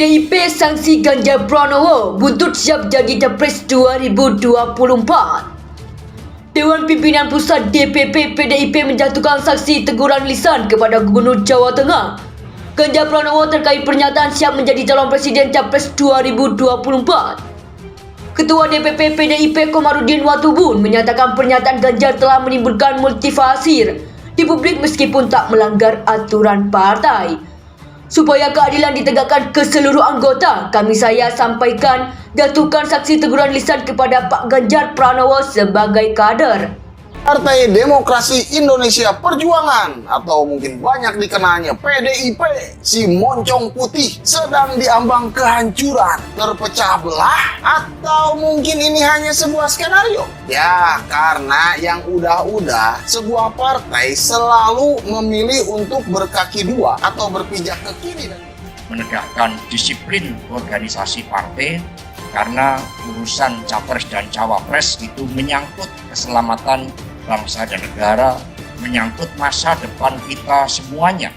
PDIP sanksi Ganjar Pranowo buntut siap jadi Capres 2024. Dewan Pimpinan Pusat DPP PDIP menjatuhkan sanksi teguran lisan kepada Gubernur Jawa Tengah Ganjar Pranowo terkait pernyataan siap menjadi calon presiden Capres 2024. Ketua DPP PDIP Komarudin Watubun menyatakan pernyataan Ganjar telah menimbulkan multifasir di publik meskipun tak melanggar aturan partai. Supaya keadilan ditegakkan ke seluruh anggota, saya sampaikan jatuhkan sanksi teguran lisan kepada Pak Ganjar Pranowo sebagai kader Partai Demokrasi Indonesia Perjuangan atau mungkin banyak dikenalnya PDIP, si moncong putih sedang diambang kehancuran, terpecah belah, atau mungkin ini hanya sebuah skenario? Ya, karena yang udah-udah sebuah partai selalu memilih untuk berkaki dua atau berpijak ke kiri dan menegakkan disiplin organisasi partai karena urusan capres dan cawapres itu menyangkut keselamatan bangsa dan negara, menyangkut masa depan kita semuanya.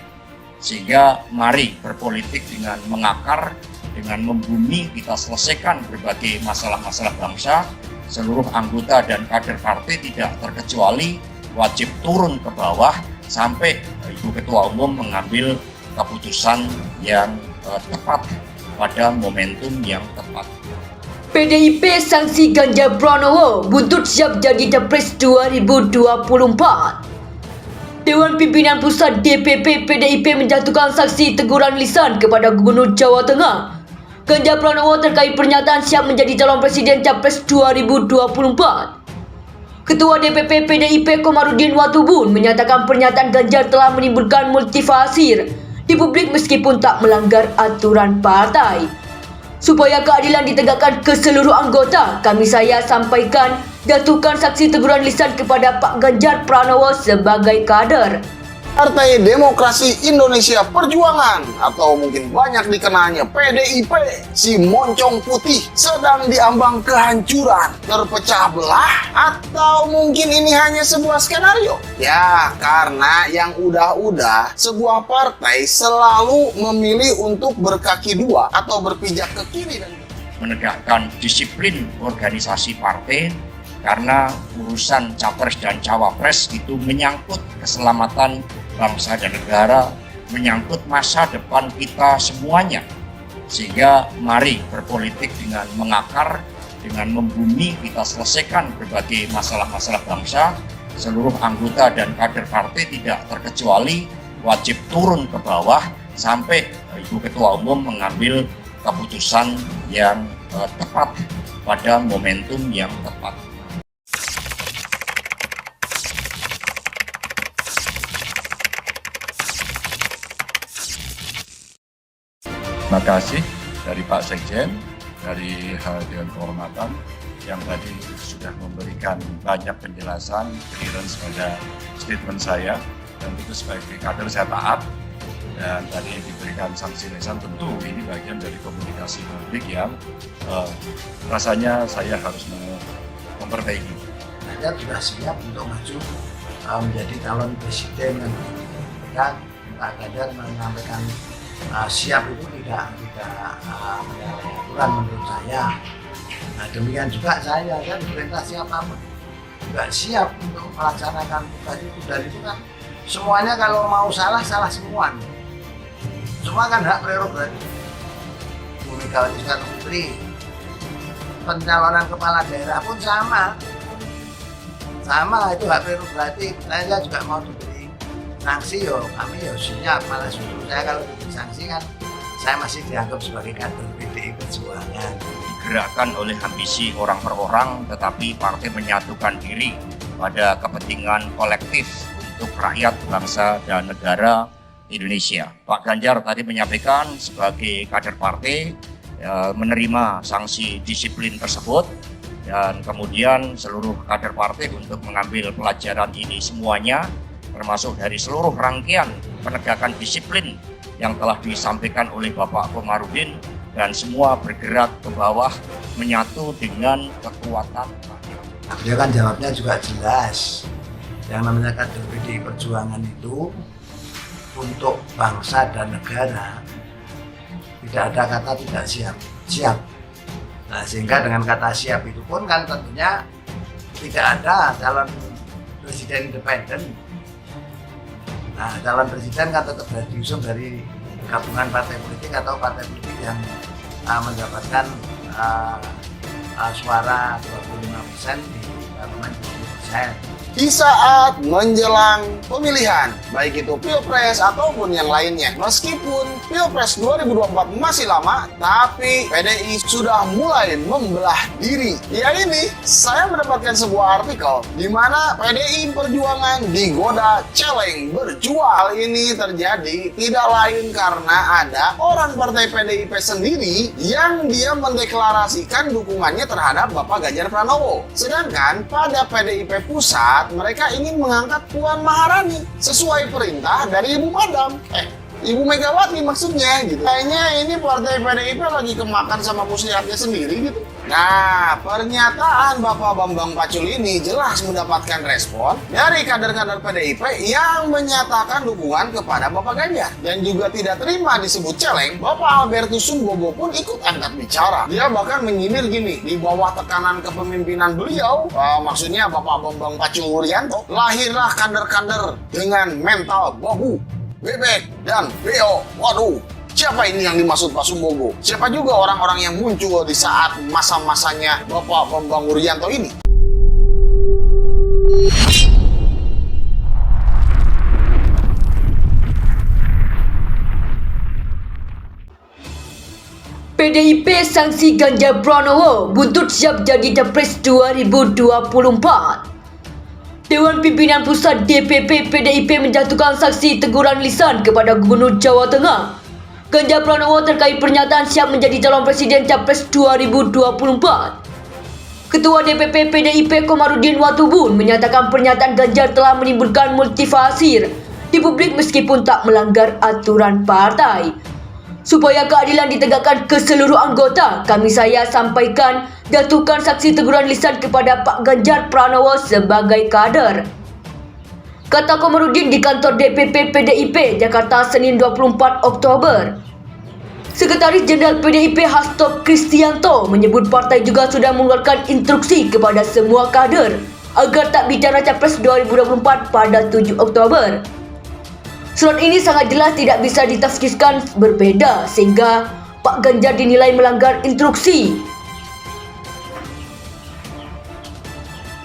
Sehingga mari berpolitik dengan mengakar, dengan membumi, kita selesaikan berbagai masalah-masalah bangsa. Seluruh anggota dan kader partai tidak terkecuali wajib turun ke bawah sampai Ibu Ketua Umum mengambil keputusan yang tepat pada momentum yang tepat. PDIP sanksi Ganjar Pranowo buntut siap jadi Capres 2024. Dewan Pimpinan Pusat DPP PDIP menjatuhkan sanksi teguran lisan kepada Gubernur Jawa Tengah Ganjar Pranowo terkait pernyataan siap menjadi calon presiden Capres 2024. Ketua DPP PDIP Komarudin Watubun menyatakan pernyataan Ganjar telah menimbulkan multifasir di publik meskipun tak melanggar aturan partai. Supaya keadilan ditegakkan ke seluruh anggota, saya sampaikan jatuhkan sanksi teguran lisan kepada Pak Ganjar Pranowo sebagai kader Partai Demokrasi Indonesia Perjuangan atau mungkin banyak dikenalnya PDIP, si moncong putih sedang diambang kehancuran, terpecah belah, atau mungkin ini hanya sebuah skenario? Ya, karena yang udah-udah sebuah partai selalu memilih untuk berkaki dua atau berpijak ke kiri dan menegakkan disiplin organisasi partai karena urusan capres dan cawapres itu menyangkut keselamatan bangsa dan negara, menyangkut masa depan kita semuanya. Sehingga mari berpolitik dengan mengakar, dengan membumi, kita selesaikan berbagai masalah-masalah bangsa. Seluruh anggota dan kader partai tidak terkecuali wajib turun ke bawah sampai Ibu Ketua Umum mengambil keputusan yang tepat pada momentum yang tepat. Terima kasih dari Pak Sekjen, dari Dewan Kehormatan yang tadi sudah memberikan banyak penjelasan, clearance pada statement saya, dan itu sebagai kader saya taat. Dan tadi diberikan sanksi lisan, tentu ini bagian dari komunikasi publik yang rasanya saya harus memperbaiki. Ganjar sudah siap untuk maju menjadi calon presiden dan Pak Ganjar menyampaikan siap itu tidak menyalahi aturan menurut saya. Nah, demikian juga saya kan perintah siapapun juga siap untuk melaksanakan tugas itu. Dan itu kan semuanya kalau mau salah semua. Semua kan hak prerogatif. Bu Megawati Soekarno Putri, pencalonan kepala daerah pun sama itu hak prerogatif. Saya juga mau diberi sanksi, kami siap. Malah justru saya kalau diberi sanksi kan saya masih dianggap sebagai kader PDI Perjuangan. Digerakkan oleh ambisi orang per orang, tetapi partai menyatukan diri pada kepentingan kolektif untuk rakyat, bangsa, dan negara Indonesia. Pak Ganjar tadi menyampaikan sebagai kader partai menerima sanksi disiplin tersebut, dan kemudian seluruh kader partai untuk mengambil pelajaran ini semuanya, termasuk dari seluruh rangkaian penegakan disiplin yang telah disampaikan oleh Bapak Komarudin, dan semua bergerak ke bawah menyatu dengan kekuatan rakyat. Dia kan jawabnya juga jelas. Yang namanya kader PDI Perjuangan itu untuk bangsa dan negara tidak ada kata tidak siap. Nah, sehingga dengan kata siap itu pun kan tentunya tidak ada calon presiden independen. Nah, calon presiden kan tetap diusung dari gabungan partai politik atau partai politik yang mendapatkan suara 25% di parlemen 20%. Di saat menjelang pemilihan, baik itu Pilpres ataupun yang lainnya. Meskipun Pilpres 2024 masih lama, tapi PDI sudah mulai membelah diri. Ya ini, saya mendapatkan sebuah artikel di mana PDI Perjuangan digoda celeng berjual. Ini terjadi tidak lain karena ada orang partai PDIP sendiri yang dia mendeklarasikan dukungannya terhadap Bapak Ganjar Pranowo. Sedangkan pada PDIP pusat, mereka ingin mengangkat Puan Maharani sesuai perintah dari Ibu Madam. Ibu Megawati maksudnya gitu. Kayaknya ini partai PDIP lagi kemakan sama muslihatnya sendiri gitu. Nah, pernyataan Bapak Bambang Pacul ini jelas mendapatkan respon dari kader-kader PDIP yang menyatakan dukungan kepada Bapak Ganjar. Dan juga tidak terima disebut celeng, Bapak Albertus Sumbogo pun ikut angkat bicara. Dia bahkan menyindir gini, di bawah tekanan kepemimpinan beliau, maksudnya Bapak Bambang Pacul Wuryanto, lahirlah kader-kader dengan mental babu, bebek, dan beo. Waduh, siapa ini yang dimaksud Pak Sumbogo? Siapa juga orang-orang yang muncul di saat masa-masanya Bapak Bambang Wuryanto ini? PDIP sanksi Ganjar Pranowo buntut siap jadi Capres 2024. Dewan Pimpinan Pusat DPP PDIP menjatuhkan sanksi teguran lisan kepada Gubernur Jawa Tengah Ganjar Pranowo terkait pernyataan siap menjadi calon presiden Capres 2024. Ketua DPP PDIP Komarudin Watubun menyatakan pernyataan Ganjar telah menimbulkan multifasir di publik meskipun tak melanggar aturan partai. Supaya keadilan ditegakkan ke seluruh anggota, saya sampaikan jatuhkan sanksi teguran lisan kepada Pak Ganjar Pranowo sebagai kader. Kata Komarudin di kantor DPP PDIP Jakarta Senin 24 Oktober. Sekretaris Jenderal PDIP Hasto Kristianto menyebut partai juga sudah mengeluarkan instruksi kepada semua kader agar tak bicara Capres 2024 pada 7 Oktober. Surat ini sangat jelas tidak bisa ditafsirkan berbeda sehingga Pak Ganjar dinilai melanggar instruksi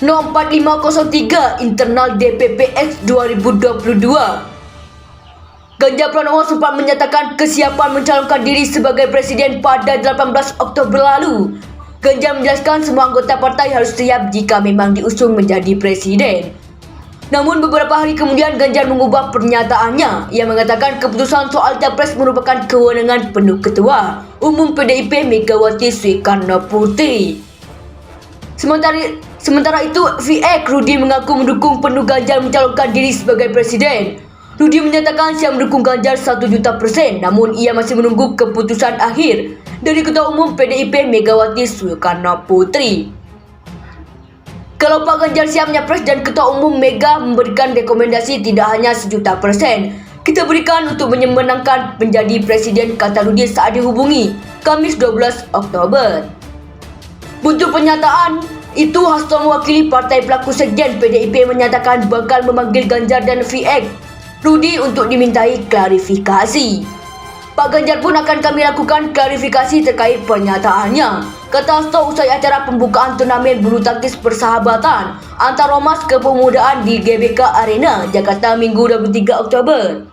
No 4503 Internal DPP X 2022. Ganjar Pranowo sempat menyatakan kesiapan mencalonkan diri sebagai presiden pada 18 Oktober lalu. Ganjar menjelaskan semua anggota partai harus siap jika memang diusung menjadi presiden. Namun beberapa hari kemudian Ganjar mengubah pernyataannya. Ia mengatakan keputusan soal Capres merupakan kewenangan penuh Ketua Umum PDIP Megawati Soekarnoputri. Sementara itu, VX Rudi mengaku mendukung penuh Ganjar mencalonkan diri sebagai presiden. Rudi menyatakan siap mendukung Ganjar 1.000.000%, namun ia masih menunggu keputusan akhir dari Ketua Umum PDIP Megawati Soekarnoputri. Kalau Pak Ganjar siap nyapres dan Ketua Umum Mega memberikan rekomendasi tidak hanya 1.000.000%, kita berikan untuk menyenangkan menjadi presiden, kata Rudi saat dihubungi Kamis 12 Oktober. Buntut pernyataan itu, Hasto mewakili partai pelaku sekjen PDIP menyatakan bakal memanggil Ganjar dan VX Rudi untuk dimintai klarifikasi. Pak Ganjar pun akan kami lakukan klarifikasi terkait pernyataannya, kata Hasto usai acara pembukaan turnamen bulu tangkis persahabatan antar ormas kepemudaan di GBK Arena, Jakarta Minggu 23 Oktober.